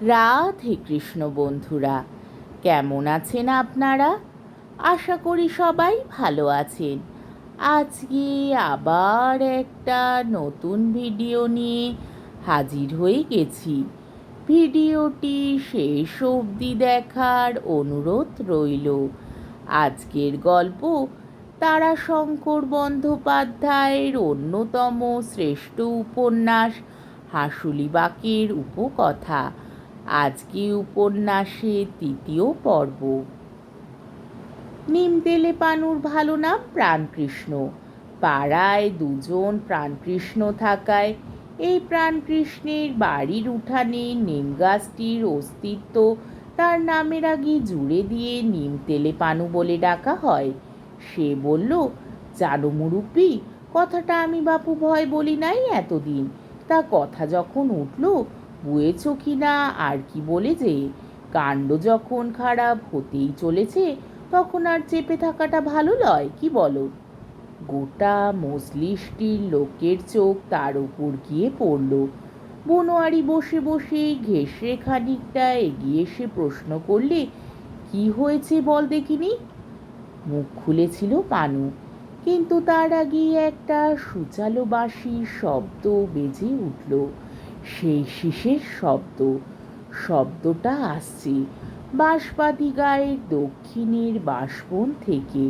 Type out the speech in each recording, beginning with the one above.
রাধে কৃষ্ণ বন্ধুরা, কেমন আছেন আপনারা? আশা করি সবাই ভালো আছেন। আজকে আবার একটা নতুন ভিডিও নিয়ে হাজির হয়ে গেছি। ভিডিওটি শেষ অবধি দেখার অনুরোধ রইল। আজকের গল্প তারাশঙ্কর বন্দ্যোপাধ্যায়ের অন্যতম শ্রেষ্ঠ উপন্যাস হাঁসুলিবাকের উপকথা। আজকে উপন্যাসের তৃতীয় পর্ব। নিমতেলে পানুর ভালো নাম প্রাণকৃষ্ণ। পাড়ায় দুজন প্রাণকৃষ্ণ থাকায় এই প্রাণকৃষ্ণের বাড়ির উঠানে নিম গাছটির অস্তিত্ব তার নামের আগে জুড়ে দিয়ে নিমতেলে পানু বলে ডাকা হয়। সে বলল, জানো মুরুব্বি, কথাটা আমি বাপু ভয় বলি নাই এতদিন, তা কথা যখন উঠল বুয়েছ কি না আর কি বলে যে, কাণ্ড যখন খারাপ হতেই চলেছে তখন আর চেপে থাকাটা ভালো লয়, কি বলো? গোটা মজলিসটির লোকের চোখ তার উপর গিয়ে পড়ল। বনোয়ারি বসে বসে ঘেঁষে খানিকটা এগিয়ে এসে প্রশ্ন করলে, কি হয়েছে বল দেখিনি। মুখ খুলেছিল পানু, কিন্তু তার আগেই একটা সূচালো বাঁশির শব্দ বেজে উঠল। সেই শীষের শব্দটা আসছে বাঁশবাদী গায়ের দক্ষিণের বাঁশবন থেকে।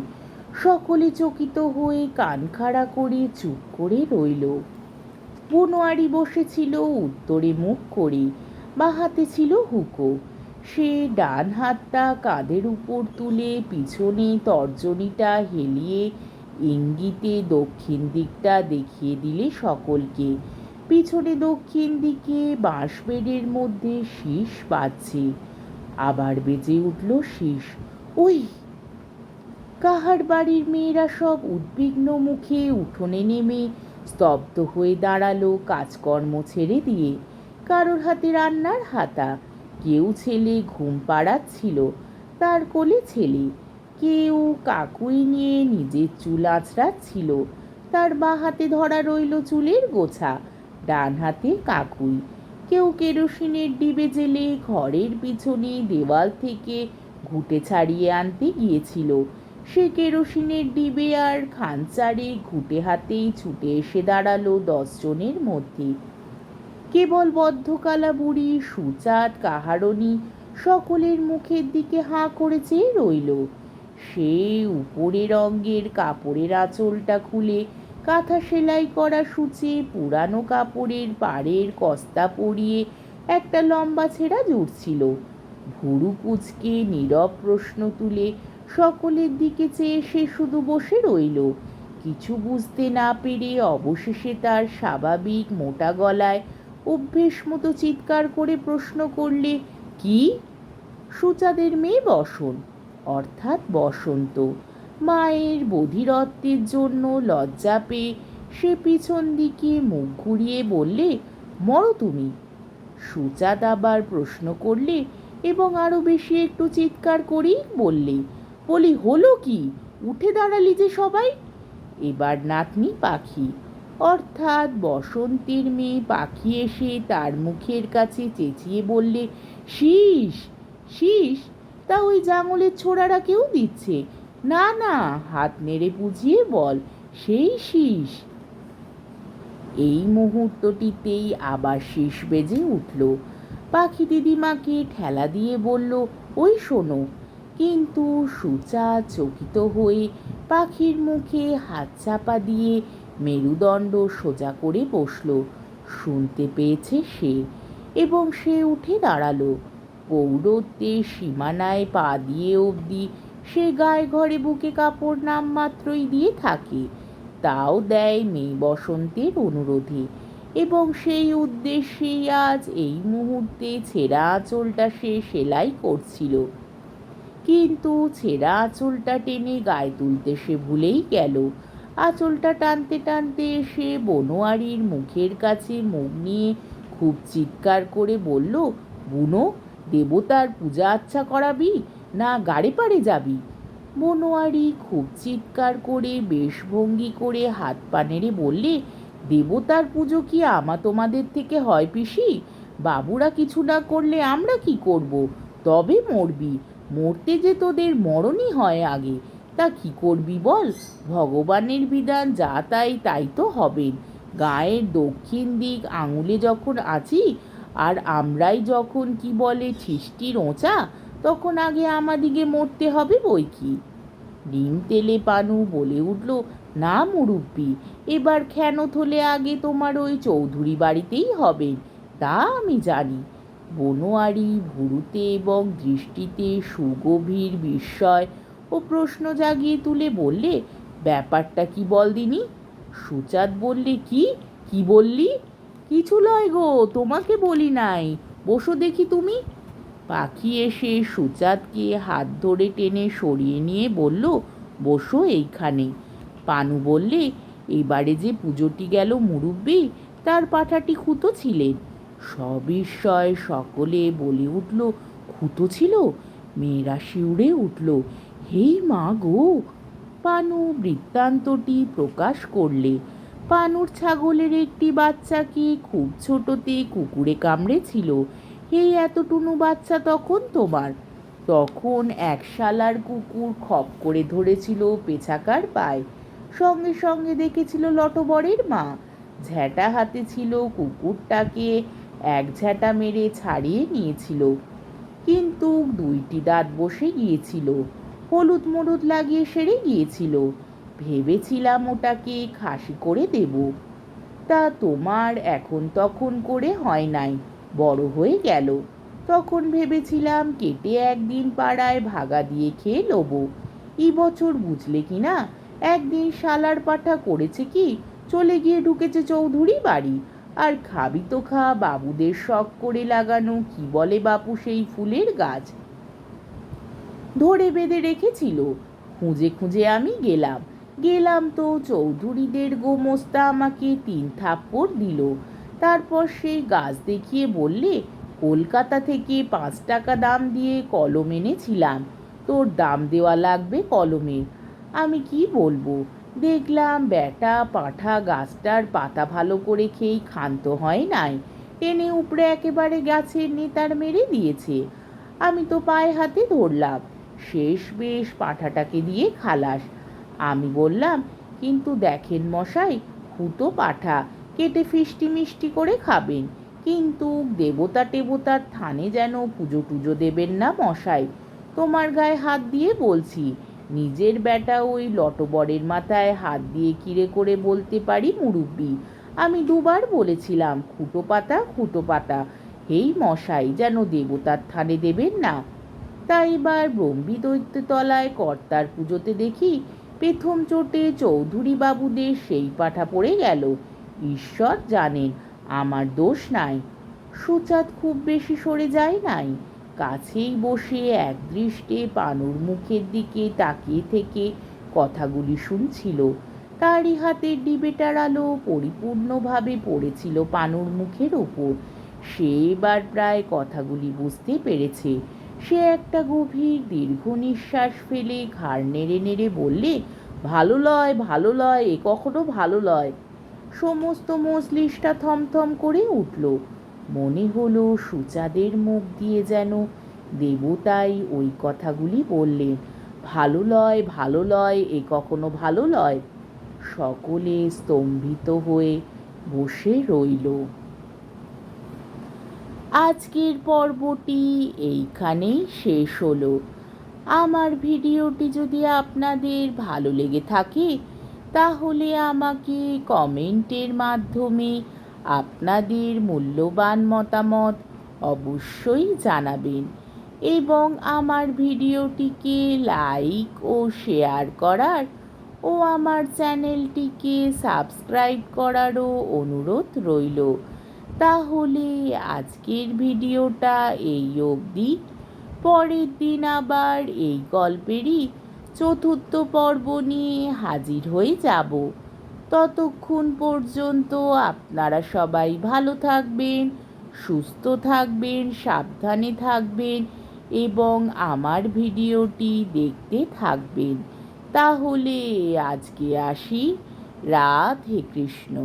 সকলে চকিত হয়ে কান খাড়া করে চুপ করে রইল। বনোয়ারি বসেছিল উত্তরে মুখ করে, বা হাতে ছিল হুঁকো। সে ডান হাতটা কাঁধের উপর তুলে পিছনে তর্জনীটা হেলিয়ে ইঙ্গিতে দক্ষিণ দিকটা দেখিয়ে দিলে সকলকে। পিছনে দক্ষিণ দিকে বাঁশবেড়ের মধ্যে শীষ বাজছে। আবার বেজে উঠল শীষ। ওই! কাহার বাড়ির মেয়েরা সব উদ্বিগ্ন মুখে উঠোনে নেমে স্তব্ধ হয়ে দাঁড়ালো কাজকর্ম ছেড়ে দিয়ে। কারোর হাতে রান্নার হাতা, কেউ ছেলে ঘুম পাড়াচ্ছিল, তার কোলে ছেলে। কেউ কাকুই নিয়ে নিজের চুল আঁচড়াচ্ছিল, তার বাঁ হাতে ধরা রইল চুলের গোছা, ডান হাতে কাকুই। কেউ কেরোসিনের ডিবে জেলে ঘরের পিছনে দেওয়াল থেকে ঘুঁটে ছাড়িয়ে আনতে গিয়েছিল। সে কেরোসিনের ডিবে আর খানচারে ঘুঁটে হাতেই ছুটে এসে দাঁড়ালো 10 জনের মধ্যে। কেবল বদ্ধকালা বুড়ি সুচাঁদ কাহারণী সকলের মুখের দিকে হাঁ করে চেয়ে রইল। সে উপরের অঙ্গের কাপড়ের আঁচলটা খুলে কাঁথা সেলাই করা সূচে পুরানো কাপড়ের পাড়ের কস্তা পরিয়ে একটা লম্বা ছেঁড়া জুড়ছিল। ভুরু কুঁচকে নীরব প্রশ্ন তুলে সকলের দিকে চেয়ে সে শুধু বসে রইল। কিছু বুঝতে না পেরে অবশেষে তার স্বাভাবিক মোটা গলায় অভ্যেস মতো চিৎকার করে প্রশ্ন করলে, কি? সুচাঁদের মেয়ে বসন, অর্থাৎ বসন্ত। মায়ের বধিরত্বের জন্য লজ্জা পেয়ে সে পিছন দিকে মুখ ঘুরিয়ে বললে, মরো তুমি। সুচাঁদ আবার প্রশ্ন করলে এবং আরো বেশি একটু চিৎকার করেই বলি হলো কি, উঠে দাঁড়ালি যে সবাই? এবার নাতনি পাখি অর্থাৎ বসন্তের মেয়ে পাখি এসে তার মুখের কাছে চেঁচিয়ে বললে, শীষ! শীষ! তা ওই জাঙলের ছোড়ারা কেউ দিচ্ছে? না না, হাত নেড়ে বুঝিয়ে বল, সেই শীষ। এই মুহূর্তটিতেই আবার শীষ বেজে উঠল। পাখি দিদিমাকে ঠেলা দিয়ে বলল, ওই শোনো। কিন্তু সুচাঁদ চকিত হয়ে পাখির মুখে হাত চাপা দিয়ে মেরুদণ্ড সোজা করে বসল। শুনতে পেয়েছে সে, এবং সে উঠে দাঁড়ালো। পৌরত্বের সীমানায় পা দিয়ে অবধি সে গায়ে ঘরে বুকে কাপড় নামমাত্রই দিয়ে থাকে, তাও দেয় মেয়ে বসন্তের অনুরোধে, এবং সেই উদ্দেশ্যেই আজ এই মুহূর্তে ছেঁড়া আঁচলটা সে সেলাই করছিল। কিন্তু ছেঁড়া আঁচলটা টেনে গায়ে তুলতে সে ভুলেই গেল। আঁচলটা টানতে টানতে এসে বনোয়ারির মুখের কাছে মুখ নিয়ে খুব চিৎকার করে বলল, বুনো, দেবতার পূজা আচ্ছা করাবি না গাড়ে পাড়ে যাবি? বনোয়ারি খুব চিৎকার করে বেশভঙ্গি করে হাত পা নেড়ে বললে, দেবতার পুজো কি তোমাদের থেকে হয় পিসি? বাবুরা কিছু না করলে আমরা কি করব? তবে মরবি, মরতে যে তোদের মরণই হয় আগে। তা কি করবি বল? ভগবানের বিধান যা তাই তাই তো হবেন। গায়ের দক্ষিণ দিক আঙুলে যখন আছি, আর আমরাই যখন কি বলে ছিষ্টির ওঁচা, তখন আগে আমাদিগে মরতে হবে বই কি। ডিম তেলে পানু বলে উঠল, না মুরুব্বি, এবার খেনত হলে আগে তোমার ওই চৌধুরী বাড়িতেই হবেন, তা আমি জানি। বনোয়ারি ভুরুতে এবং দৃষ্টিতে সুগভীর বিস্ময় ও প্রশ্ন জাগিয়ে তুলে বললে, ব্যাপারটা কি বল দিনি? সুচাঁদ বললে, কি কি বললি? কিছু লয় গো, তোমাকে বলি নাই, বসো দেখি তুমি। পাখি এসে সুচাঁদকে হাত ধরে টেনে সরিয়ে নিয়ে বলল, বসো এইখানে। পানু বললে, এবারে যে পুজোটি গেল মুরুব্বি, তার পাঁঠাটি খুতো ছিলেন। সবিস্ময় সকলে বলে উঠল, খুতো ছিল? মেয়েরা শিউরে উঠল, হেই মা গো! পানু বৃত্তান্তটি প্রকাশ করলে, পানুর ছাগলের একটি বাচ্চাকে খুব ছোটতে কুকুরে কামড়েছিল। এই এতটুনু বাচ্চা তখন তোমার। তখন এক শালার কুকুর খপ করে ধরেছিল পেছাকার পায়। সঙ্গে সঙ্গে দেখেছিল লটবরের মা। ঝ্যাঁটা হাতে ছিল, কুকুরটাকে এক ঝ্যাঁটা মেরে ছাড়িয়ে নিয়েছিল, কিন্তু দুইটি দাঁত বসে গিয়েছিল, হলুদ মরুদ লাগিয়ে সেরে গিয়েছিল। ভেবেছিলাম ওটাকে খাসি করে দেব, তা তোমার এখন তখন করে হয় নাই, বড় হয়ে গেল। তখন ভেবেছিলাম কেটে একদিন পাড়ায় ভাগা দিয়ে খেয়ে লবো। এই বছর বুঝলে কি না, একদিন শালার পাঠা করেছে কি, চলে গিয়ে ঢুকেছে চৌধুরী বাড়ি। আর খাবি তো খা, বাবুদের শখ করে লাগানো কি বলে বাপু সেই ফুলের গাছ, ধরে বেঁধে রেখেছিল। খুঁজে খুঁজে আমি গেলাম তো চৌধুরীদের গোমস্তা আমাকে 3 থাপ্পড় দিল। তারপর সেই গাছ দেখিয়ে বললে, কলকাতা থেকে 5 টাকা দাম দিয়ে কলম এনেছিলাম, তোর দাম দেওয়া লাগবে কলমের। আমি কি বলবো, দেখলাম ব্যাটা পাঁঠা গাছটার পাতা ভালো করে খেয়েই ক্ষান্ত হয় নাই, টেনে উপড়ে একেবারে গাছের নেতার মেরে দিয়েছে। আমি তো পায়ে হাতে ধরলাম, শেষ বেশ পাঁঠাটাকে দিয়ে খালাস। আমি বললাম, কিন্তু দেখেন মশাই, খুতো পাঁঠা, কেটে ফিষ্টি মিষ্টি করে খাবেন, কিন্তু দেবতা টেবতার থানে যেন পুজো টুজো দেবেন না মশাই। তোমার গায়ে হাত দিয়ে বলছি, নিজের বেটা ওই লটবরের মাথায় হাত দিয়ে কিরে করে বলতে পারি মুরুব্বি। আমি 2বার বলেছিলাম, খুঁটো পাতা, হেই মশাই, যেন দেবতার থানে দেবেন না। তাই এবার ব্রহ্মী দৈত্যতলায় কর্তার পুজোতে দেখি প্রথম চোটে চৌধুরী বাবুদের সেই পাঠা পড়ে গেল। ঈশ্বর জানেন, আমার দোষ নাই। সুচাঁদ খুব বেশি সরে যায় নাই, কাছেই বসে একদৃষ্টে পানুর মুখের দিকে তাকিয়ে থেকে কথাগুলি শুনছিল। তারই হাতের ডিবেটার আলো পরিপূর্ণভাবে পড়েছিল পানুর মুখের ওপর। সে এবার প্রায় কথাগুলি বুঝতে পেরেছে। সে একটা গভীর দীর্ঘ নিঃশ্বাস ফেলে ঘাড় নেড়ে নেড়ে বললে, ভালো লয়, এ কখনো ভালো লয়। সমস্ত মজলিসটা থমথম করে উঠল। মনে হলো সুচাঁদের মুখ দিয়ে যেন দেবতাই ওই কথাগুলি বললেন, ভালো লয়, এ কখনো ভালো লয়। সকলে স্তম্ভিত হয়ে বসে রইল। আজকের পর্বটি এইখানেই শেষ হলো। আমার ভিডিওটি যদি আপনাদের ভালো লেগে থাকে, তাহলে আমাকে কমেন্টের মাধ্যমে আপনাদের মূল্যবান মতামত অবশ্যই জানাবেন, এবং আমার ভিডিওটিকে লাইক ও শেয়ার করার ও আমার চ্যানেলটিকে সাবস্ক্রাইব করারও অনুরোধ রইল। তাহলে আজকের ভিডিওটা এই অবধি। পরের দিন আবার এই গল্পেরই 4র্থ পর্ব নিয়ে হাজির হয়ে যাব। ততক্ষণ পর্যন্ত আপনারা সবাই ভালো থাকবেন, সুস্থ থাকবেন, সাবধানে থাকবেন এবং আমার ভিডিওটি দেখতে থাকবেন। তাহলে আজকে আসি। রাধে কৃষ্ণ।